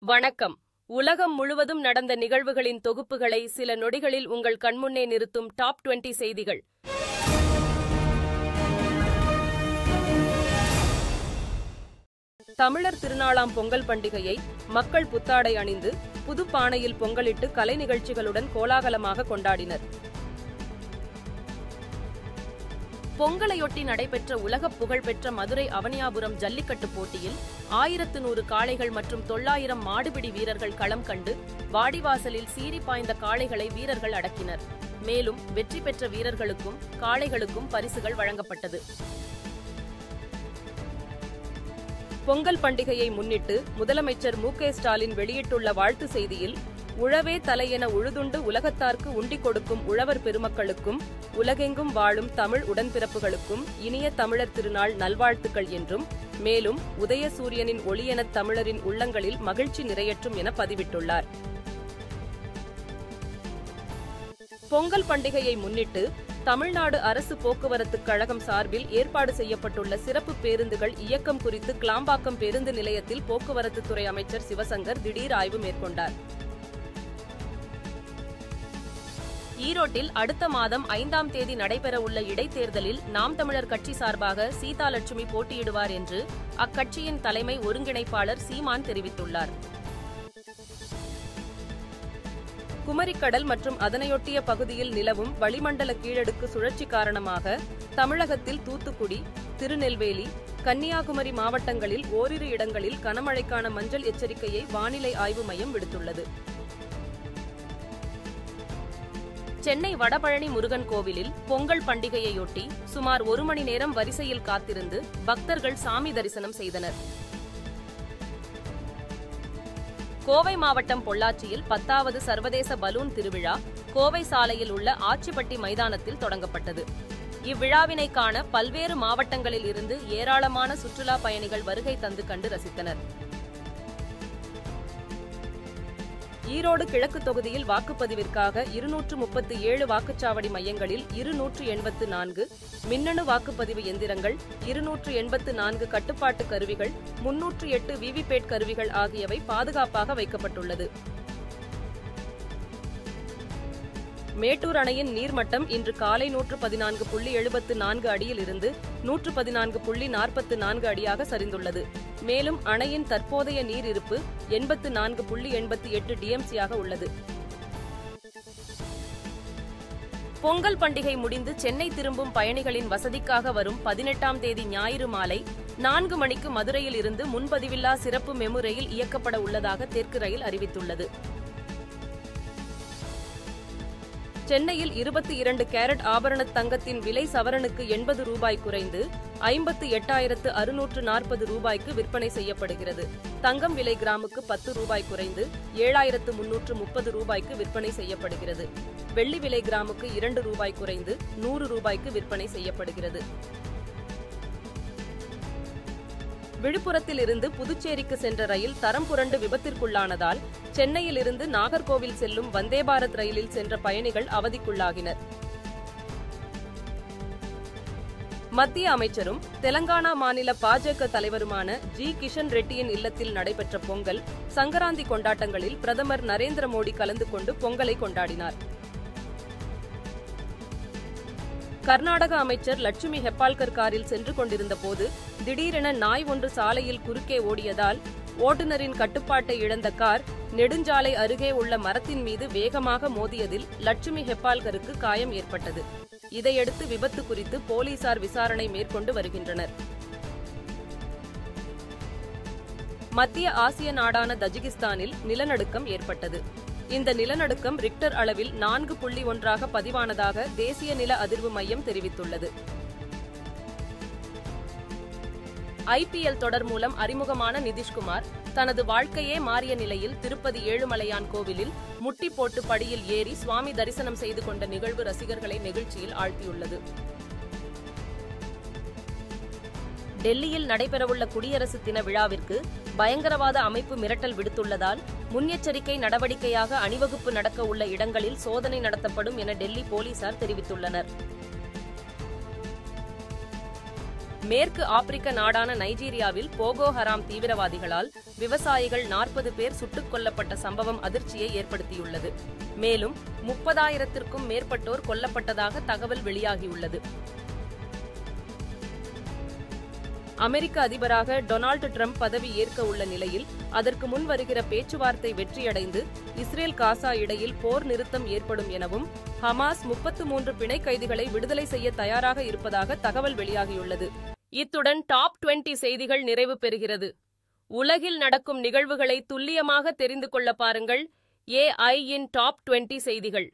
வணக்கம். உலகம் முழுவதும் நடந்த நிகழ்வுகளின் தொகுப்புகளை சில நொடிகளில் உங்கள் கண்முன்னே நிறுத்தும் டாப் 20 செய்திகள். தமிழர் திருநாளாம் பொங்கல் பண்டிகையை மக்கள் புத்தாடை அணிந்து புது பானையில் பொங்கலிட்டு கலை நிகழ்ச்சிகளுடன் கோலாகலமாக கொண்டாடினர். பொங்கலையொட்டி நடைபெற்ற உலகப் புகழ்பெற்ற மதுரை அவனியாபுரம் ஜல்லிக்கட்டு போட்டியில் 1100 காளைகள் மற்றும் 900 மாடுபிடி வீரர்கள் களம் கண்டு வாடிவாசலில் சீறி பாய்ந்த காளைகளை வீரர்கள் அடக்கினர். மேலும் வெற்றி பெற்ற வீரர்களுக்கும் காளைகளுக்கும் பரிசுகள் வழங்கப்பட்டது. பொங்கல் பண்டிகையை முன்னிட்டு முதலமைச்சர் மு.க. ஸ்டாலின் வெளியிட்டுள்ள வாழ்த்து செய்தியில், உழவே தலையென உழுதுண்டு உலகத்தார்க்கு உண்டி கொடுக்கும் உழவர் பெருமக்களுக்கும் உலகெங்கும் வாழும் தமிழ் உடன்பிறப்புகளுக்கும் இனிய தமிழர் திருநாள் நல்வாழ்த்துக்கள் என்றும், மேலும் உதயசூரியனின் ஒளியெனத் தமிழரின் உள்ளங்களில் மகிழ்ச்சி நிறையற்றும் என பதிவிட்டுள்ளார். பொங்கல் பண்டிகையை முன்னிட்டு தமிழ்நாடு அரசு போக்குவரத்து கழகம் சார்பில் ஏற்பாடு செய்யப்பட்டுள்ள சிறப்பு பேருந்துகள் இயக்கம் குறித்து கிளாம்பாக்கம் பேருந்து நிலையத்தில் போக்குவரத்துத்துறை அமைச்சர் சிவசங்கர் திடீர் ஆய்வு மேற்கொண்டார். ஈரோட்டில் அடுத்த மாதம் 5ஆம் தேதி நடைபெறவுள்ள இடைத்தேர்தலில் நாம் தமிழர் கட்சி சார்பாக சீதாலட்சுமி போட்டியிடுவார் என்று அக்கட்சியின் தலைமை ஒருங்கிணைப்பாளர் சீமான் தெரிவித்துள்ளார். குமரிக்கடல் மற்றும் அதனையொட்டிய பகுதியில் நிலவும் வளிமண்டல கீழடுக்கு சுழற்சி காரணமாக தமிழகத்தில் தூத்துக்குடி, திருநெல்வேலி, கன்னியாகுமரி மாவட்டங்களில் ஓரிரு இடங்களில் கனமழைக்கான மஞ்சள் எச்சரிக்கையை வானிலை ஆய்வு மையம் விடுத்துள்ளது. சென்னை வடபழனி முருகன் கோவிலில் பொங்கல் பண்டிகையையொட்டி சுமார் 1 மணி நேரம் வரிசையில் காத்திருந்து பக்தர்கள் சாமி தரிசனம் செய்தனர். கோவை மாவட்டம் பொள்ளாச்சியில் 10வது சர்வதேச பலூன் திருவிழா கோவை சாலையில் உள்ள ஆச்சிப்பட்டி மைதானத்தில் தொடங்கப்பட்டது. இவ்விழாவினை காண பல்வேறு மாவட்டங்களில் இருந்து ஏராளமான சுற்றுலா பயணிகள் வருகை தந்து கண்டு ரசித்தனர். ஈரோடு கிழக்கு தொகுதியில் வாக்குப்பதிவிற்காக 237 வாக்குச்சாவடி மையங்களில் 284 மின்னணு வாக்குப்பதிவு எந்திரங்கள், 284 கட்டுப்பாட்டு கருவிகள், 308 விவிபேட் கருவிகள் ஆகியவை பாதுகாப்பாக வைக்கப்பட்டுள்ளது. மேட்டூர் அணையின் நீர்மட்டம் இன்று காலை 114.74 அடியில் இருந்து 114.44 அடியாக சரிந்துள்ளது. மேலும் அணையின் தற்போதைய நீர் இருப்பு 84.88 டிஎம்சியாக உள்ளது. பொங்கல் பண்டிகை முடிந்து சென்னை திரும்பும் பயணிகளின் வசதிக்காக வரும் 18ஆம் தேதி ஞாயிறு மாலை 4 மணிக்கு மதுரையில் இருந்து முன்பதிவில்லா சிறப்பு மெமு ரயில் இயக்கப்பட உள்ளதாக தெற்கு ரயில் அறிவித்துள்ளது. சென்னையில் 22 கேரட் ஆபரண தங்கத்தின் விலை சவரனுக்கு 80 ரூபாய் குறைந்து 58,640 ரூபாய்க்கு விற்பனை செய்யப்படுகிறது. தங்கம் விலை கிராமுக்கு 10 ரூபாய் குறைந்து 7,330 ரூபாய்க்கு விற்பனை செய்யப்படுகிறது. வெள்ளி விலை கிராமுக்கு 2 ரூபாய் குறைந்து 100 ரூபாய்க்கு விற்பனை செய்யப்படுகிறது. விழுப்புரத்தில் இருந்து புதுச்சேரிக்கு சென்ற ரயில் தரம் புரண்டு விபத்திற்குள்ளானதால் சென்னையில் இருந்து நாகர்கோவில் செல்லும் வந்தே பாரத் ரயிலில் சென்ற பயணிகள் அவதிக்குள்ளாகினர். மத்திய அமைச்சரும் தெலங்கானா மாநில பாஜக தலைவருமான ஜி. கிஷன் ரெட்டியின் இல்லத்தில் நடைபெற்ற பொங்கல் சங்கராந்தி கொண்டாட்டங்களில் பிரதமர் நரேந்திர மோடி கலந்து கொண்டு பொங்கலை கொண்டாடினார். கர்நாடக அமைச்சர் லட்சுமி ஹெப்பால்கர் காரில் சென்று கொண்டிருந்த போது திடீரென நாய் ஒன்று சாலையில் குறுக்கே ஓடியதால் ஓட்டுநரின் கட்டுப்பாட்டை இழந்த கார் நெடுஞ்சாலை அருகே உள்ள மரத்தின் மீது வேகமாக மோதியதில் லட்சுமி ஹெப்பால்கருக்கு காயம் ஏற்பட்டது. இதையடுத்து விபத்து குறித்து போலீசார் விசாரணை மேற்கொண்டு வருகின்றனர். மத்திய ஆசிய நாடான தஜிகிஸ்தானில் நிலநடுக்கம் ஏற்பட்டது. இந்த நிலநடுக்கம் ரிக்டர் அளவில் 4.1 பதிவானதாக தேசிய நில அதிர்வு மையம் தெரிவித்துள்ளது. ஐபிஎல் தொடர் மூலம் அறிமுகமான நிதிஷ்குமார் தனது வாழ்க்கையே மாறிய நிலையில் திருப்பதி ஏழுமலையான் கோவிலில் முட்டி போட்டு படியில் ஏறி சுவாமி தரிசனம் செய்து கொண்ட நிகழ்வு ரசிகர்களை நெகிழ்ச்சியில் ஆழ்த்தியுள்ளது. டெல்லியில் நடைபெறவுள்ள குடியரசு தின விழாவிற்கு பயங்கரவாத அமைப்பு மிரட்டல் விடுத்துள்ளதால் முன்னெச்சரிக்கை நடவடிக்கையாக அணிவகுப்பு நடக்க உள்ள இடங்களில் சோதனை நடத்தப்படும் என டெல்லி போலீசார் தெரிவித்துள்ளனர். மேற்கு ஆப்பிரிக்க நாடான நைஜீரியாவில் போகோ ஹராம் தீவிரவாதிகளால் விவசாயிகள் 40 பேர் சுட்டுக் கொல்லப்பட்ட சம்பவம் அதிர்ச்சியை ஏற்படுத்தியுள்ளது. மேலும் 30,000-க்கும் மேற்பட்டோர் கொல்லப்பட்டதாக தகவல் வெளியாகியுள்ளது. அமெரிக்க அதிபராக டொனால்டு டிரம்ப் பதவி ஏற்க உள்ள நிலையில் அதற்கு முன் வருகிற பேச்சுவார்த்தை வெற்றியடைந்து இஸ்ரேல் காசா இடையில் போர் நிறுத்தம் ஏற்படும் எனவும் ஹமாஸ் 33 பிணை கைதிகளை விடுதலை செய்ய தயாராக இருப்பதாக தகவல் வெளியாகியுள்ளது. இத்துடன் டாப் 20 செய்திகள் நிறைவு பெறுகிறது. உலகில் நடக்கும் நிகழ்வுகளை துல்லியமாக தெரிந்து கொள்ள பாருங்கள் AI இன் டாப் 20 செய்திகள்.